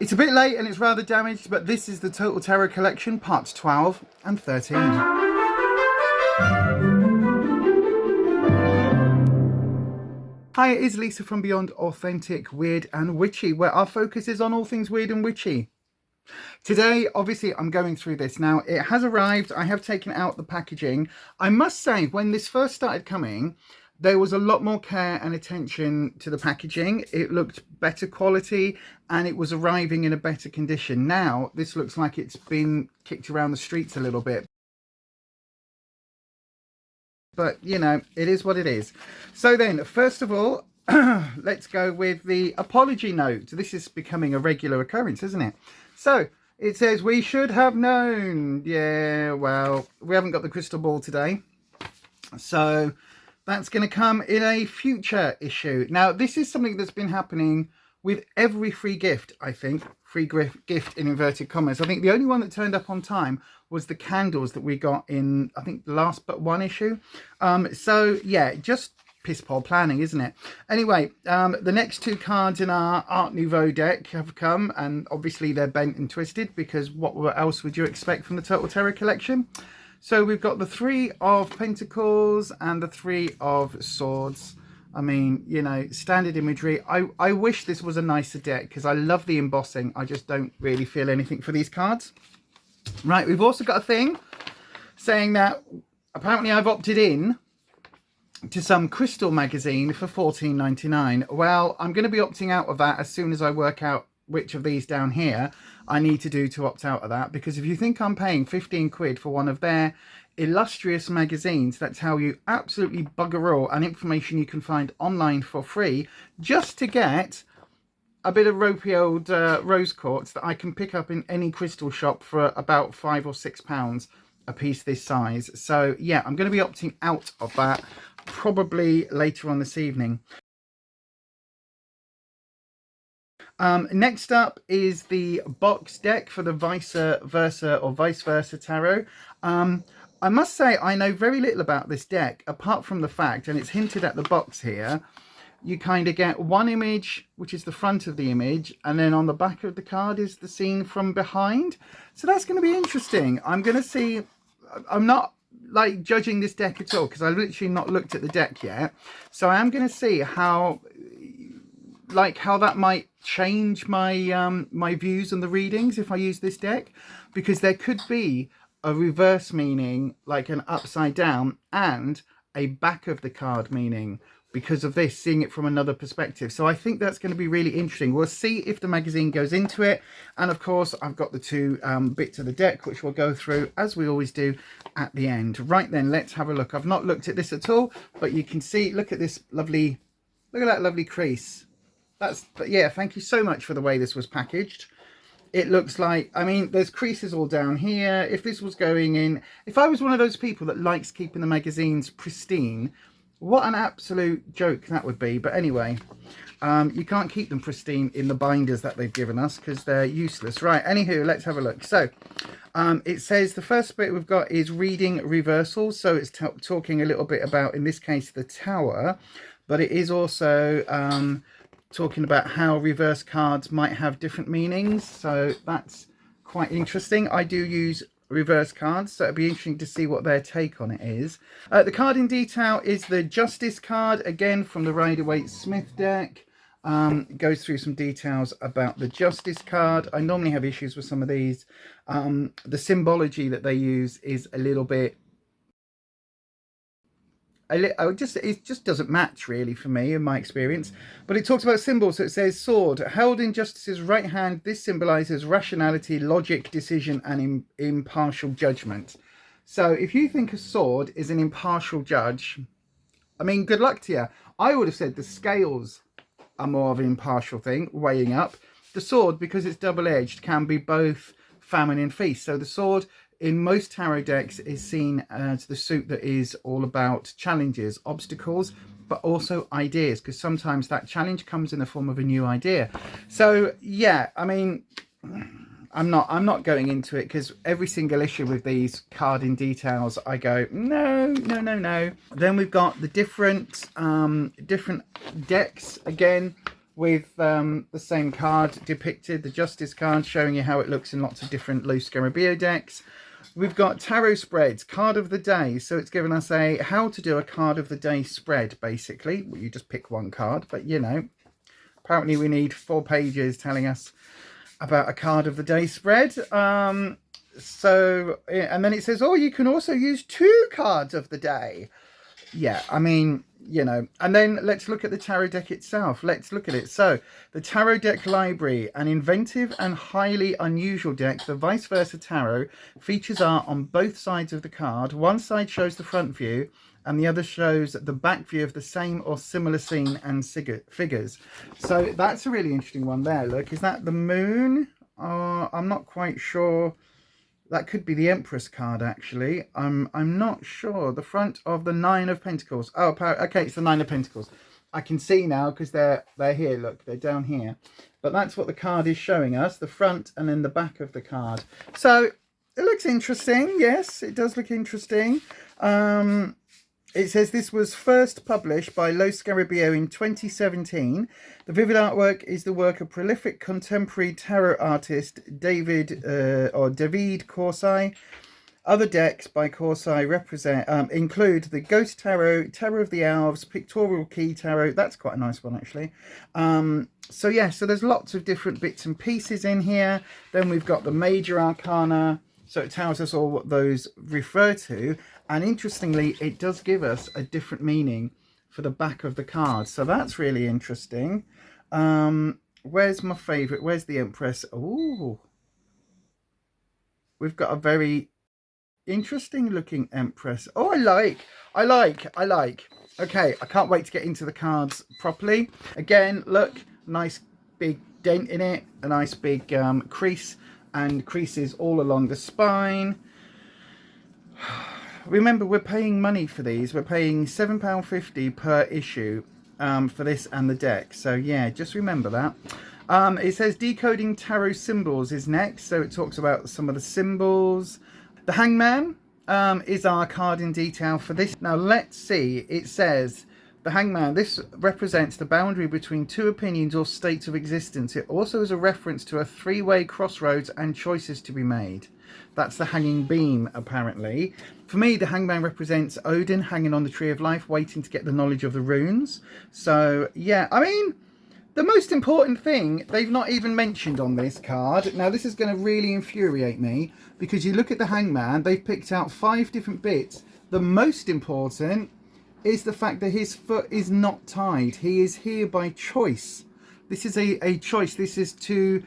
It's a bit late and it's rather damaged, but this is the Total Tarot Collection, parts 12 and 13. Hi, it is Lisa from Beyond Authentic, Weird and Witchy, where our focus is on all things weird and witchy. Today, obviously, I'm going through this. Now, it has arrived. I have taken out the packaging. I must say, when this first started coming, there was a lot more care and attention to the packaging. It looked better quality and it was arriving in a better condition. Now, this looks like it's been kicked around the streets a little bit. But, you know, it is what it is. So then, first of all, let's go with the apology note. This is becoming a regular occurrence, isn't it? So, it says, we should have known. Yeah, well, we haven't got the crystal ball today. So, that's going to come in a future issue. Now, this is something that's been happening with every free gift, I think. Free gift in inverted commas. I think the only one that turned up on time was the candles that we got in, I think, the last but one issue. So, yeah, just piss poor planning, isn't it? Anyway, the next two cards in our Art Nouveau deck have come, and obviously they're bent and twisted, because what else would you expect from the Total Tarot Collection? So we've got the Three of Pentacles and the Three of Swords. I mean, you know, standard imagery. I wish this was a nicer deck because I love the embossing. I just don't really feel anything for these cards. Right, we've also got a thing saying that apparently I've opted in to some crystal magazine for $14.99. Well, I'm going to be opting out of that as soon as I work out which of these down here I need to do to opt out of that, because if you think I'm paying 15 quid for one of their illustrious magazines that tell you absolutely bugger all and information you can find online for free, just to get a bit of ropey old rose quartz that I can pick up in any crystal shop for about £5 or £6 a piece this size. So yeah, I'm going to be opting out of that probably later on this evening. Next up is the box deck for the vice versa tarot. I must say I know very little about this deck, apart from the fact, and it's hinted at the box here, you kind of get one image, which is the front of the image, and then on the back of the card is the scene from behind. So that's going to be interesting. I'm going to see, I'm not like judging this deck at all, because I've literally not looked at the deck yet. So I am going to see how that might change my my views on the readings if I use this deck, because there could be a reverse meaning, like an upside down, and a back of the card meaning because of this, seeing it from another perspective. So I think that's going to be really interesting. We'll see if the magazine goes into it. And of course, I've got the two bits of the deck, which we'll go through as we always do at the end. Right then, let's have a look. I've not looked at this at all, but you can see, look at this lovely, look at that lovely crease. But yeah, thank you so much for the way this was packaged. It looks like, I mean, there's creases all down here. If this was going in, if I was one of those people that likes keeping the magazines pristine, what an absolute joke that would be. But anyway, you can't keep them pristine in the binders that they've given us because they're useless. Right, anywho, let's have a look. So it says the first bit we've got is reading reversals. So it's talking a little bit about, in this case, the Tower, but it is also talking about how reverse cards might have different meanings. So that's quite interesting. I do use reverse cards, so it'd be interesting to see what their take on it is. The card in detail is the Justice card, again from the Rider-Waite-Smith deck. Goes through some details about the Justice card. I normally have issues with some of these. The symbology that they use is a little bit, it just doesn't match really for me in my experience. But it talks about symbols. So it says sword held in Justice's right hand. This symbolizes rationality, logic, decision, and impartial judgment. So if you think a sword is an impartial judge, I mean, good luck to you. I would have said the scales are more of an impartial thing, weighing up. The sword, because it's double-edged, can be both famine and feast. So the sword in most tarot decks is seen as the suit that is all about challenges, obstacles, but also ideas, because sometimes that challenge comes in the form of a new idea. So yeah, I mean, I'm not going into it, because every single issue with these card in details, I go, no. Then we've got the different decks again. with the same card depicted, the Justice card, showing you how it looks in lots of different Lo Scarabeo decks. We've got tarot spreads, card of the day. So it's given us a how to do a card of the day spread, basically. Well, you just pick one card, but you know, apparently we need 4 pages telling us about a card of the day spread. And then it says, oh, you can also use 2 cards of the day. Yeah, I mean, you know, and then let's look at the tarot deck itself. Let's look at it. So the tarot deck library, an inventive and highly unusual deck. The Vice Versa Tarot features art on both sides of the card. One side shows the front view and the other shows the back view of the same or similar scene and figures. So that's a really interesting one there. Look, is that the moon? I'm not quite sure. That could be the Empress card, actually. I'm not sure. The front of the 9 of Pentacles. Oh, okay, it's the 9 of Pentacles. I can see now because they're here. Look, they're down here. But that's what the card is showing us, the front and then the back of the card. So it looks interesting. Yes, it does look interesting. It says this was first published by Lo Scarabeo in 2017. The vivid artwork is the work of prolific contemporary tarot artist David Corsai. Other decks by Corsai include the Ghost Tarot, Terror of the Elves, Pictorial Key Tarot. That's quite a nice one, actually. So yeah, so there's lots of different bits and pieces in here. Then we've got the Major Arcana. So it tells us all what those refer to. And interestingly, it does give us a different meaning for the back of the card. So that's really interesting. Where's my favourite? Where's the Empress? Oh, we've got a very interesting looking Empress. Oh, I like. Okay, I can't wait to get into the cards properly. Again, look, nice big dent in it. A nice big crease. And creases all along the spine. Remember, we're paying money for these. We're paying £7.50 per issue for this and the deck. So yeah, just remember that. It says decoding tarot symbols is next. So it talks about some of the symbols. The Hangman is our card in detail for this. Now let's see. It says the Hangman, this represents the boundary between 2 opinions or states of existence. It also is a reference to a 3-way crossroads and choices to be made. That's the hanging beam, apparently. For me, the Hangman represents Odin hanging on the Tree of Life, waiting to get the knowledge of the runes. So, yeah, I mean, the most important thing they've not even mentioned on this card. Now, this is going to really infuriate me, because you look at the Hangman, they've picked out 5 different bits. The most important is the fact that his foot is not tied. He is here by choice. This is a choice. This is to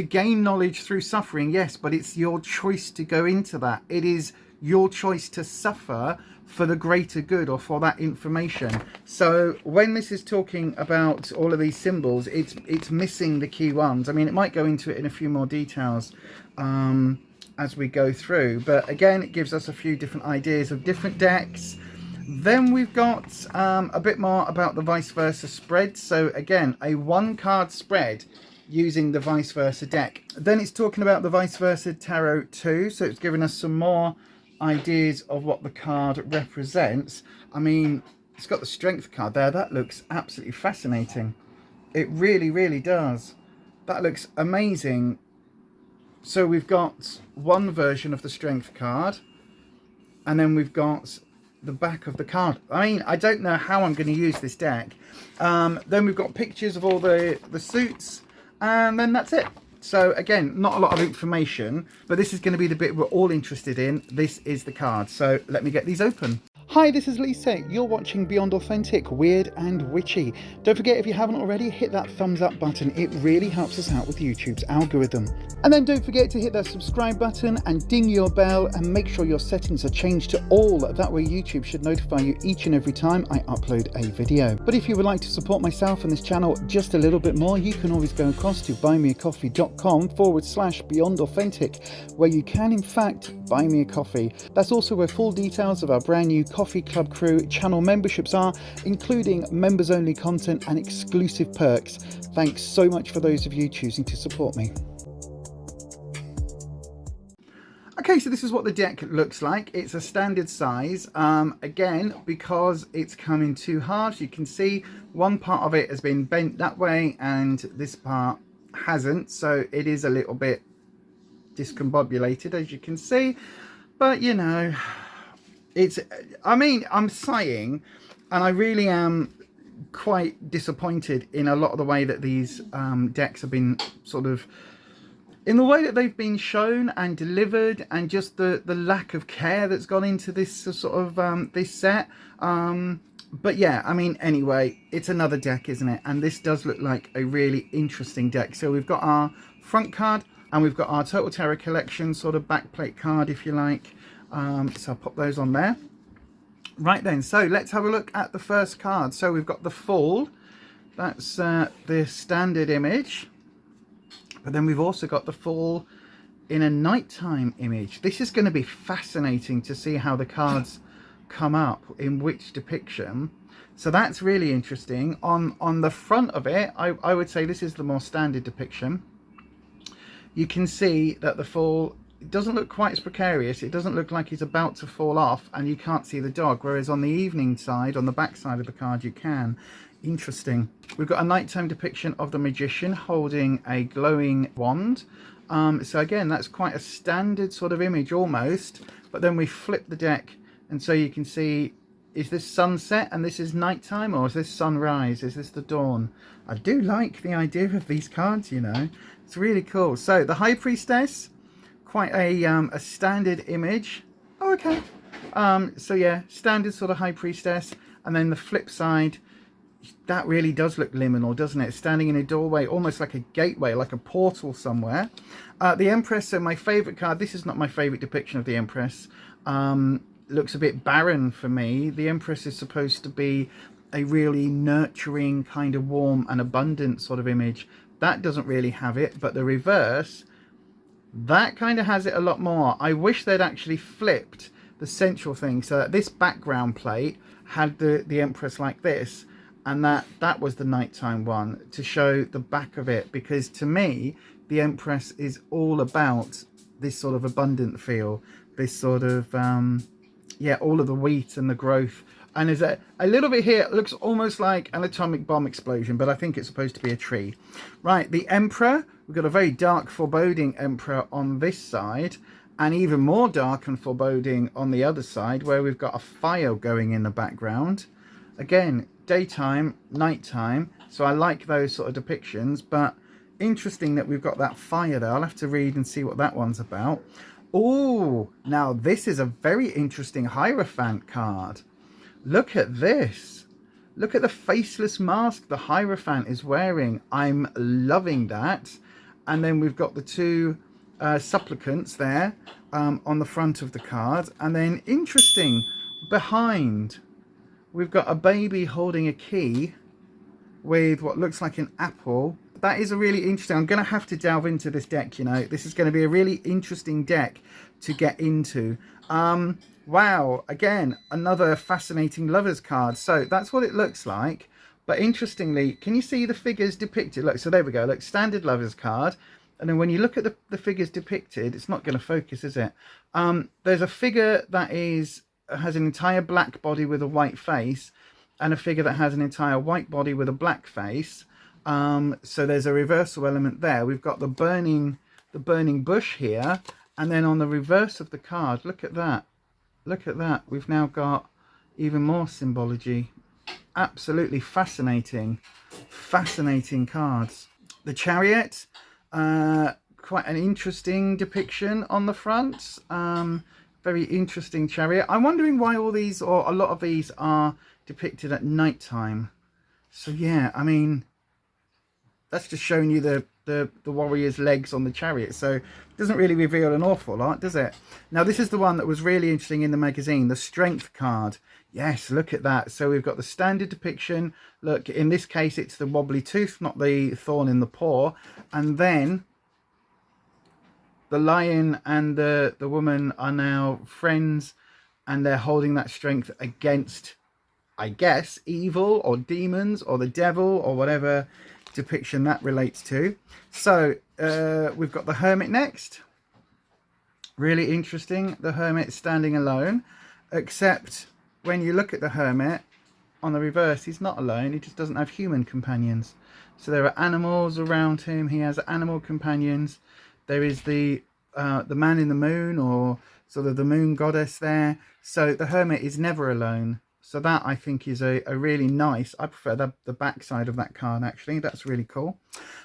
gain knowledge through suffering, yes, but it's your choice to go into that. It is your choice to suffer for the greater good or for that information. So when this is talking about all of these symbols, it's missing the key ones. I mean, it might go into it in a few more details as we go through, but again, it gives us a few different ideas of different decks. Then we've got a bit more about the Vice Versa spread. So again, a 1-card spread using the Vice Versa deck. Then it's talking about the Vice Versa Tarot 2. So it's giving us some more ideas of what the card represents. I mean, it's got the Strength card there. That looks absolutely fascinating. It really, really does. That looks amazing. So we've got one version of the Strength card. And then we've got the back of the card. I mean, I don't know how I'm going to use this deck. Then we've got pictures of all the suits, and then that's it. So again, not a lot of information, but this is going to be the bit we're all interested in. This is the card. So let me get these open. Hi, this is Lisa. You're watching Beyond Authentic, Weird and Witchy. Don't forget, if you haven't already, hit that thumbs up button. It really helps us out with YouTube's algorithm. And then don't forget to hit that subscribe button and ding your bell, and make sure your settings are changed to all. That way YouTube should notify you each and every time I upload a video. But if you would like to support myself and this channel just a little bit more, you can always go across to buymeacoffee.com/Beyond Authentic, where you can in fact buy me a coffee. That's also where full details of our brand new Coffee Club Crew channel memberships are, including members only content and exclusive perks. Thanks so much for those of you choosing to support me. Okay, so this is what the deck looks like. It's a standard size. Again, because it's come in two halves, you can see one part of it has been bent that way and this part hasn't. So it is a little bit discombobulated, as you can see. But, you know, it's, I mean, I'm sighing and I really am quite disappointed in a lot of the way that these decks have been sort of, in the way that they've been shown and delivered, and just the lack of care that's gone into this sort of this set. But yeah, I mean, anyway, it's another deck, isn't it? And this does look like a really interesting deck. So we've got our front card and we've got our Total Tarot Collection sort of backplate card, if you like. So I'll pop those on there. Right then, so let's have a look at the first card. So we've got the Fool. That's the standard image. But then we've also got the Fool in a nighttime image. This is going to be fascinating to see how the cards come up in which depiction. So that's really interesting. On the front of it, I would say this is the more standard depiction. You can see that the Fool, it doesn't look quite as precarious. It doesn't look like he's about to fall off and you can't see the dog. Whereas on the evening side, on the back side of the card, you can. Interesting. We've got a nighttime depiction of the Magician holding a glowing wand. So again, that's quite a standard sort of image almost. But then we flip the deck and so you can see, is this sunset and this is nighttime, or is this sunrise? Is this the dawn? I do like the idea of these cards, you know. It's really cool. So the High Priestess, quite a standard image. Oh, okay. So yeah, standard sort of High Priestess. And then the flip side, that really does look liminal, doesn't it? Standing in a doorway, almost like a gateway, like a portal somewhere. The Empress, so my favourite card. This is not my favourite depiction of the Empress. Looks a bit barren for me. The Empress is supposed to be a really nurturing, kind of warm and abundant sort of image. That doesn't really have it, but the reverse, that kind of has it a lot more. I wish they'd actually flipped the central thing so that this background plate had the Empress like this, and that was the nighttime one to show the back of it, because to me the Empress is all about this sort of abundant feel, this sort of yeah, all of the wheat and the growth. And there's a little bit here, it looks almost like an atomic bomb explosion, but I think it's supposed to be a tree. Right, the Emperor, we've got a very dark, foreboding Emperor on this side, and even more dark and foreboding on the other side, where we've got a fire going in the background. Again, daytime, nighttime, so I like those sort of depictions, but interesting that we've got that fire there. I'll have to read and see what that one's about. Oh, now this is a very interesting Hierophant card. Look at this. Look at the faceless mask the Hierophant is wearing. I'm loving that. And then we've got the two supplicants there on the front of the card. And then interesting, behind, we've got a baby holding a key with what looks like an apple. That is a really interesting, I'm going to have to delve into this deck, you know. This is going to be a really interesting deck to get into. Wow, again, another fascinating lovers card. So that's what it looks like. But interestingly, can you see the figures depicted? Look, so there we go. Look, standard lovers card. And then when you look at the figures depicted, it's not going to focus, is it? There's a figure that has an entire black body with a white face, and a figure that has an entire white body with a black face. So there's a reversal element there. We've got the burning bush here, and then on the reverse of the card, look at that. Look at that. We've now got even more symbology. Absolutely fascinating. Fascinating cards. The Chariot, quite an interesting depiction on the front. Very interesting Chariot. I'm wondering why all these, or a lot of these, are depicted at nighttime. So yeah, I mean, that's just showing you the warrior's legs on the chariot, so it doesn't really reveal an awful lot, does it? Now this is the one that was really interesting in the magazine, the Strength card. Yes, look at that. So we've got the standard depiction. Look, in this case it's the wobbly tooth, not the thorn in the paw. And then the lion and the woman are now friends, and they're holding that strength against, I guess, evil or demons or the devil or whatever depiction that relates to. So we've got the Hermit next. Really interesting. The Hermit standing alone, except when you look at the Hermit on the reverse, he's not alone. He just doesn't have human companions. So there are animals around him. He has animal companions. There is the man in the moon, or sort of the moon goddess there. So the Hermit is never alone. So that, I think, is a really nice, I prefer the back side of that card, actually. That's really cool.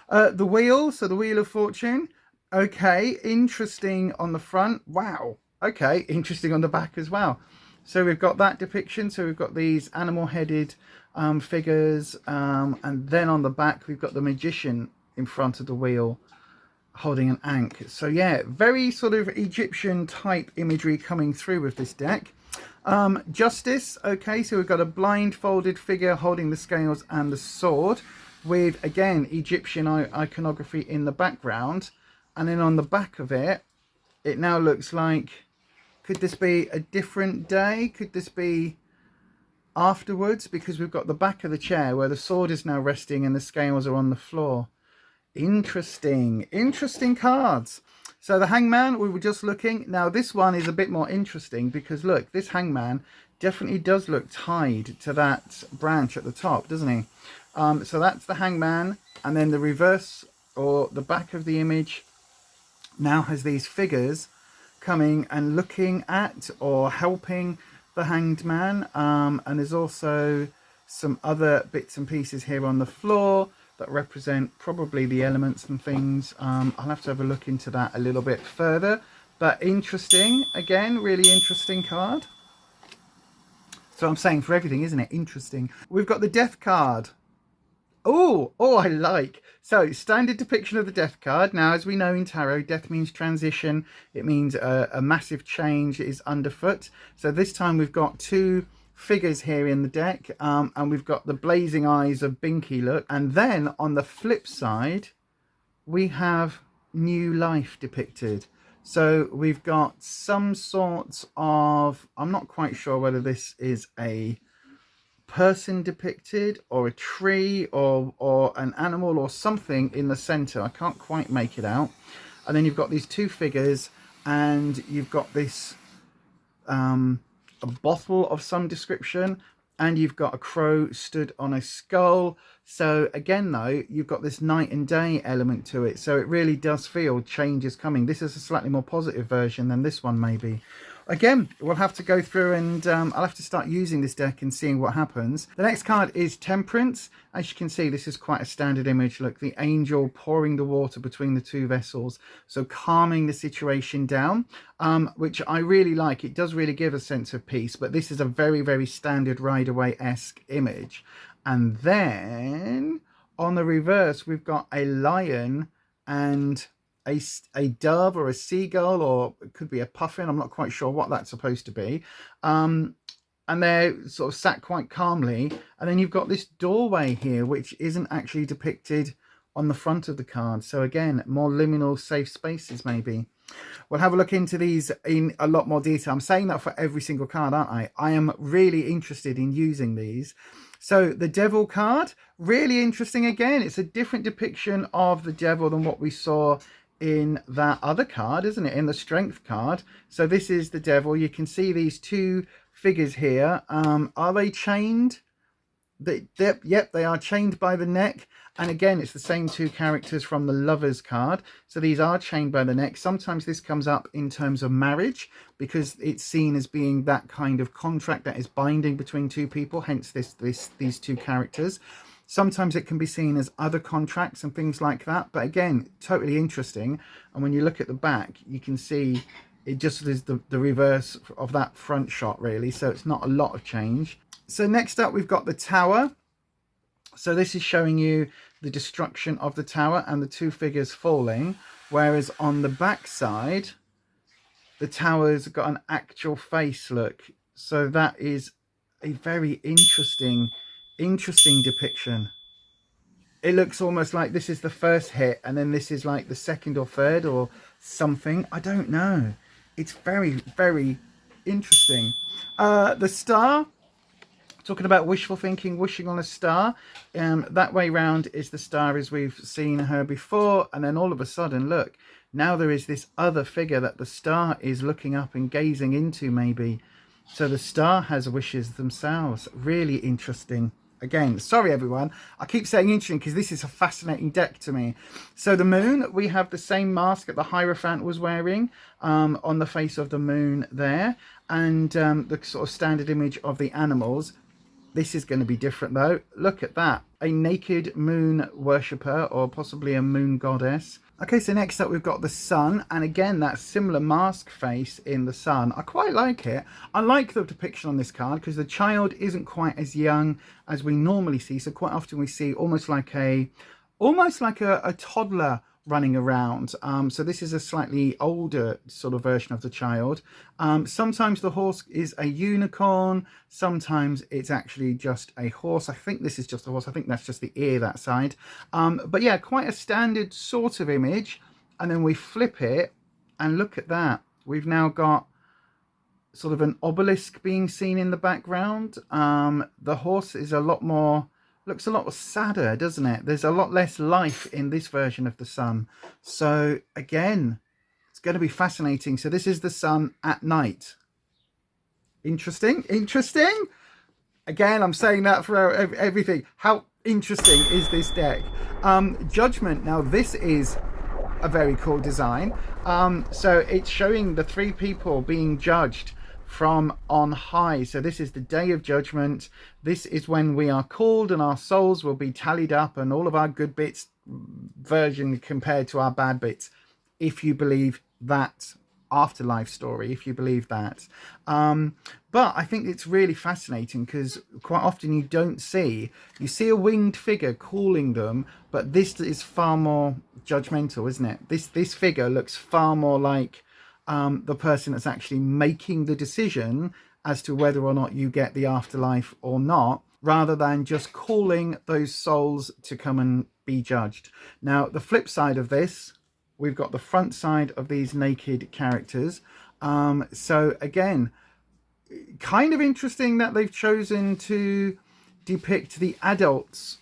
The wheel, so the Wheel of Fortune. Okay, interesting on the front. Wow. Okay, interesting on the back as well. So we've got that depiction. So we've got these animal-headed figures. And then on the back, we've got the Magician in front of the wheel holding an ankh. So yeah, very sort of Egyptian type imagery coming through with this deck. Justice. Okay, so we've got a blindfolded figure holding the scales and the sword with, again, Egyptian iconography in the background. And then on the back of it, it now looks like, could this be a different day? Could this be afterwards? Because we've got the back of the chair where the sword is now resting and the scales are on the floor. Interesting. Interesting cards. So the Hangman, we were just looking. Now this one is a bit more interesting because look, this Hangman definitely does look tied to that branch at the top, doesn't he? So that's the Hangman. And then the reverse, or the back of the image, now has these figures coming and looking at or helping the Hanged Man. And there's also some other bits and pieces here on the floor that represent probably the elements and things. I'll have to have a look into that a little bit further. But interesting. Again, really interesting card. So I'm saying for everything, isn't it? Interesting. We've got the Death card. Oh, I like. So standard depiction of the Death card. Now, as we know in tarot, death means transition. It means a massive change is underfoot. So this time we've got two figures here in the deck, and we've got the blazing eyes of Binky look. And then on the flip side, we have new life depicted. So we've got some sort of, I'm not quite sure whether this is a person depicted or a tree or an animal or something in the center. I can't quite make it out. And then you've got these two figures, and you've got this a bottle of some description, and you've got a crow stood on a skull. So again, though, you've got this night and day element to it, so it really does feel change is coming. This is a slightly more positive version than this one, maybe. Again, we'll have to go through, and I'll have to start using this deck and seeing what happens. The next card is Temperance. As you can see, this is quite a standard image. Look, the angel pouring the water between the two vessels. So calming the situation down, which I really like. It does really give a sense of peace, but this is a very, very standard Rider-Waite-esque image. And then on the reverse, we've got a lion and a dove or a seagull, or it could be a puffin. I'm not quite sure what that's supposed to be. And they're sort of sat quite calmly. And then you've got this doorway here, which isn't actually depicted on the front of the card. So again, more liminal safe spaces maybe. We'll have a look into these in a lot more detail. I'm saying that for every single card, aren't I? I am really interested in using these. So the Devil card, really interesting again. It's a different depiction of the devil than what we saw in that other card, isn't it? In the Strength card. So this is the devil. You can see these two figures here. Are they chained? Yep, they are chained by the neck. And again, it's the same two characters from the Lovers card. So these are chained by the neck. Sometimes this comes up in terms of marriage, because it's seen as being that kind of contract that is binding between two people, hence these two characters. Sometimes it can be seen as other contracts and things like that. But again, totally interesting. And when you look at the back, you can see it just is the reverse of that front shot, really. So it's not a lot of change. So next up, we've got the Tower. So this is showing you the destruction of the tower and the two figures falling. Whereas on the back side, the tower's got an actual face look. So that is a very interesting depiction. It looks almost like this is the first hit and then this is like the second or third or something. I don't know. It's very, very interesting. The star, talking about wishful thinking, wishing on a star. That way round is the star as we've seen her before. And then all of a sudden, look, now there is this other figure that the star is looking up and gazing into, maybe. So the star has wishes themselves. Really interesting. Again, sorry everyone, I keep saying interesting because this is a fascinating deck to me. So the moon, we have the same mask that the Hierophant was wearing on the face of the moon there, and the sort of standard image of the animals. This is going to be different though. Look at that. A naked moon worshipper, or possibly a moon goddess. Okay, so next up we've got the sun, and again that similar mask face in the sun. I quite like it. I like the depiction on this card because the child isn't quite as young as we normally see. So quite often we see almost like a toddler running around. So this is a slightly older sort of version of the child. Sometimes the horse is a unicorn, sometimes it's actually just a horse. I think this is just a horse. I think that's just the ear, that side. But yeah, quite a standard sort of image. And then we flip it and look at that. We've now got sort of an obelisk being seen in the background. The horse is a lot more, looks a lot sadder, doesn't it? There's a lot less life in this version of the sun. So again, it's going to be fascinating. So this is the sun at night. Interesting, interesting. Again, I'm saying that for everything. How interesting is this deck? Judgment. Now this is a very cool design. So it's showing the three people being judged from on high. So this is the day of judgment. This is when we are called and our souls will be tallied up, and all of our good bits version compared to our bad bits, if you believe that afterlife story, if you believe that. But I think it's really fascinating because quite often you see a winged figure calling them, but this is far more judgmental, isn't it? This figure looks far more like the person that's actually making the decision as to whether or not you get the afterlife or not, rather than just calling those souls to come and be judged. Now, the flip side of this, we've got the front side of these naked characters. So again, kind of interesting that they've chosen to depict the adults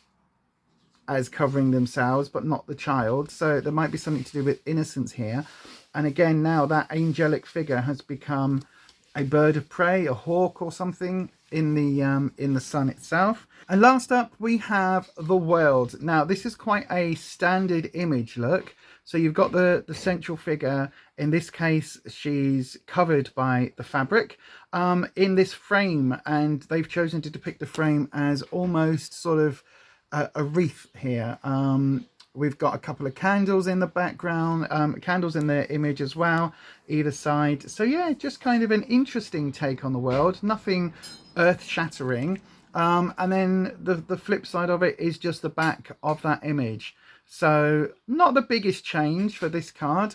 as covering themselves, but not the child. So there might be something to do with innocence here. And again, now that angelic figure has become a bird of prey, a hawk or something in the sun itself. And last up, we have the world. Now, this is quite a standard image look. So you've got the central figure. In this case, she's covered by the fabric in this frame, and they've chosen to depict the frame as almost sort of a wreath here. We've got a couple of candles in the background, candles in the image as well, either side. So yeah, just kind of an interesting take on the world, nothing earth-shattering. And then the flip side of it is just the back of that image. So not the biggest change for this card,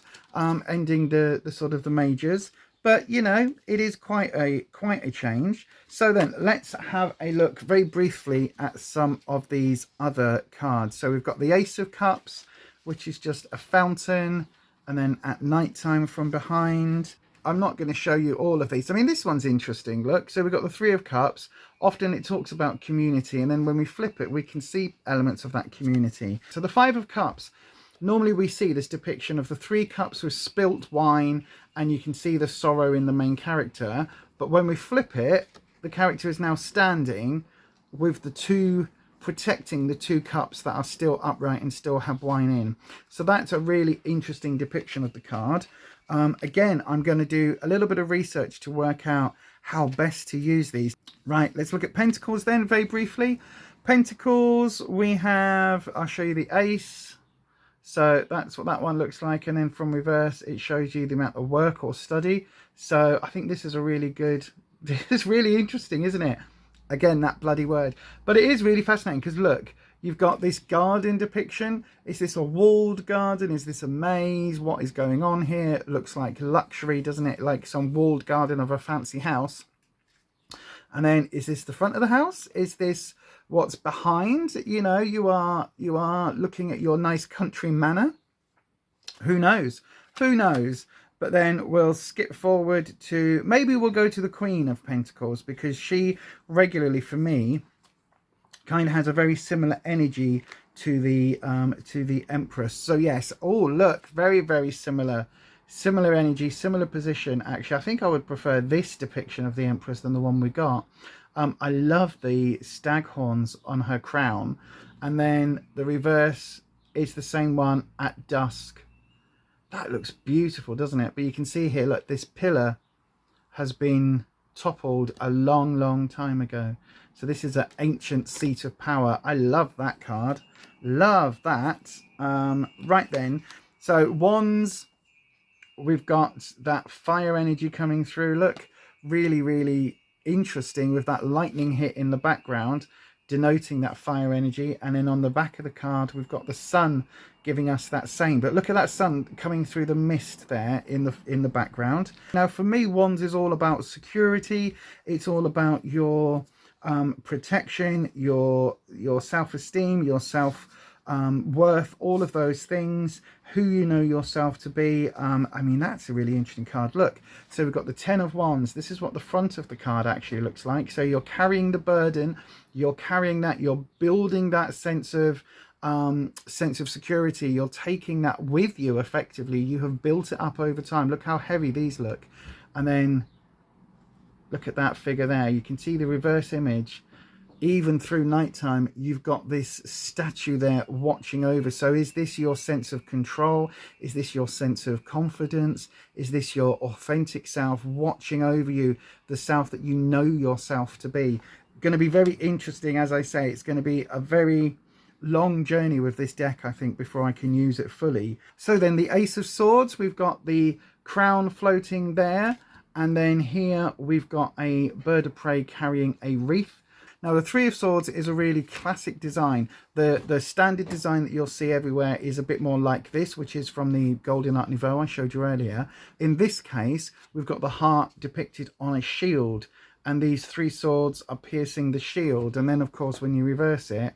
ending the sort of the majors. But, you know, it is quite a change. So then let's have a look very briefly at some of these other cards. So we've got the Ace of Cups, which is just a fountain. And then at nighttime from behind. I'm not going to show you all of these. I mean, this one's interesting. Look, so we've got the Three of Cups. Often it talks about community. And then when we flip it, we can see elements of that community. So the Five of Cups. Normally we see this depiction of the three cups with spilt wine, and you can see the sorrow in the main character. But when we flip it, the character is now standing with the two, protecting the two cups that are still upright and still have wine in. So that's a really interesting depiction of the card. Again, I'm going to do a little bit of research to work out how best to use these. Right, let's look at Pentacles then very briefly. Pentacles, we have, I'll show you the Ace. So that's what that one looks like. And then from reverse, it shows you the amount of work or study. So I think this is a really good, it's really interesting, isn't it? Again, that bloody word. But it is really fascinating because look, you've got this garden depiction. Is this a walled garden? Is this a maze? What is going on here? It looks like luxury, doesn't it? Like some walled garden of a fancy house. And then is this the front of the house? Is this what's behind? You know, you are looking at your nice country manor. Who knows? Who knows? But then we'll skip forward to, maybe we'll go to the Queen of Pentacles, because she regularly, for me, kind of has a very similar energy to the Empress. So yes, oh look, very, very similar energy, similar position. Actually, I think I would prefer this depiction of the Empress than the one we got. I love the stag horns on her crown, and then the reverse is the same one at dusk. That looks beautiful, doesn't it? But you can see here, look, this pillar has been toppled a long, long time ago. So this is an ancient seat of power. I love that card. Love that. Right then. So wands, we've got that fire energy coming through. Look, really, really interesting with that lightning hit in the background, denoting that fire energy. And then on the back of the card, we've got the sun giving us that same. But look at that sun coming through the mist there in the background. Now, for me, wands is all about security. It's all about your protection, your self-esteem, your self-worth, all of those things, who you know yourself to be. I mean, that's a really interesting card. Look, so we've got the 10 of Wands. This is what the front of the card actually looks like. So you're carrying the burden, you're carrying that, you're building that sense of security, you're taking that with you effectively. You have built it up over time. Look how heavy these look. And then look at that figure there. You can see the reverse image. Even through nighttime, you've got this statue there watching over. So is this your sense of control? Is this your sense of confidence? Is this your authentic self watching over you, the self that you know yourself to be? Going to be very interesting. As I say, it's going to be a very long journey with this deck, I think, before I can use it fully. So then the Ace of Swords, we've got the crown floating there. And then here we've got a bird of prey carrying a wreath. Now, the Three of Swords is a really classic design. The standard design that you'll see everywhere is a bit more like this, which is from the Golden Art Nouveau I showed you earlier. In this case, we've got the heart depicted on a shield, and these three swords are piercing the shield. And then, of course, when you reverse it,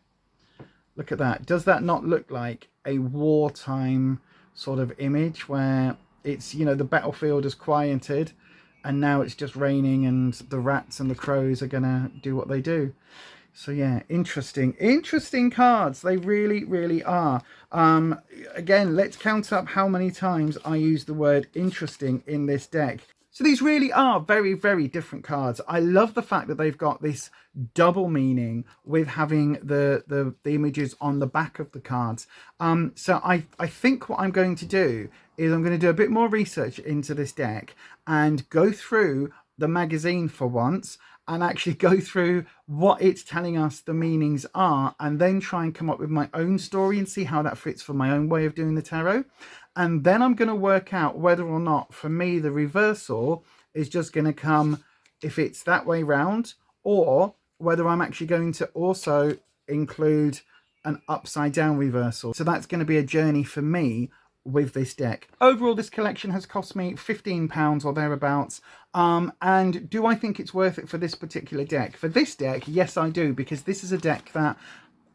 look at that. Does that not look like a wartime sort of image where it's, you know, the battlefield is quieted, and now it's just raining and the rats and the crows are going to do what they do. So yeah, interesting cards. They really, really are. Again, let's count up how many times I use the word interesting in this deck. So these really are very, very different cards. I love the fact that they've got this double meaning with having the images on the back of the cards. So I think what I'm going to do is I'm going to do a bit more research into this deck and go through the magazine for once and actually go through what it's telling us the meanings are, and then try and come up with my own story and see how that fits for my own way of doing the tarot. And then I'm going to work out whether or not, for me, the reversal is just going to come if it's that way round, or whether I'm actually going to also include an upside down reversal. So that's going to be a journey for me with this deck. Overall, this collection has cost me £15 or thereabouts. And do I think it's worth it for this particular deck? For this deck, yes, I do, because this is a deck that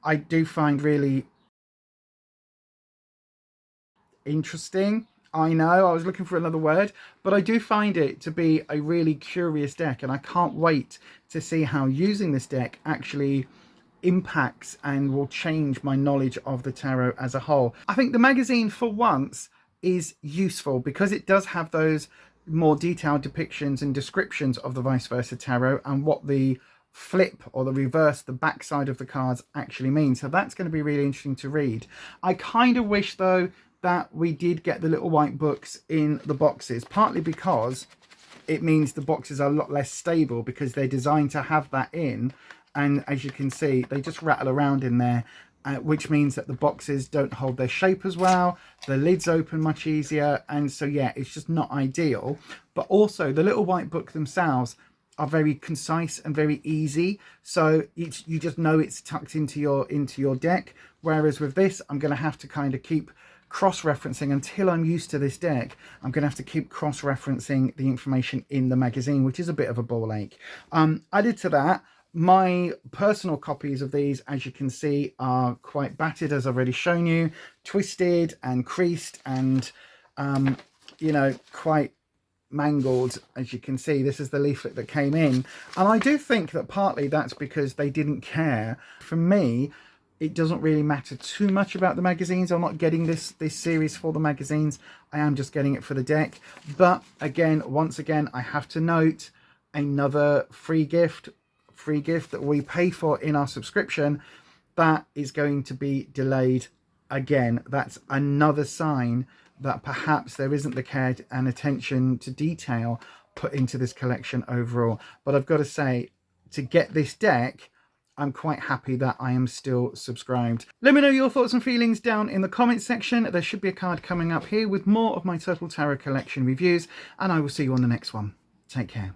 I do find really interesting. I know, I was looking for another word, but I do find it to be a really curious deck, and I can't wait to see how using this deck actually impacts and will change my knowledge of the tarot as a whole. I think the magazine for once is useful because it does have those more detailed depictions and descriptions of the vice versa tarot and what the flip or the reverse, the backside of the cards actually mean. So that's going to be really interesting to read. I kind of wish though that we did get the little white books in the boxes, partly because it means the boxes are a lot less stable because they're designed to have that in. And as you can see, they just rattle around in there, which means that the boxes don't hold their shape as well. The lids open much easier. And so, yeah, it's just not ideal. But also the little white book themselves are very concise and very easy. So you just know it's tucked into your deck. Whereas with this, I'm going to have to kind of keep cross-referencing until I'm used to this deck. I'm going to have to keep cross-referencing the information in the magazine, which is a bit of a ball ache. Added to that, my personal copies of these, as you can see, are quite battered, as I've already shown you, twisted and creased and, you know, quite mangled. As you can see, this is the leaflet that came in. And I do think that partly that's because they didn't care. For me, it doesn't really matter too much about the magazines. I'm not getting this series for the magazines. I am just getting it for the deck. But again, once again, I have to note another free gift that we pay for in our subscription, that is going to be delayed again. That's another sign that perhaps there isn't the care and attention to detail put into this collection overall. But I've got to say, to get this deck, I'm quite happy that I am still subscribed. Let me know your thoughts and feelings down in the comments section. There should be a card coming up here with more of my Total Tarot collection reviews, and I will see you on the next one. Take care.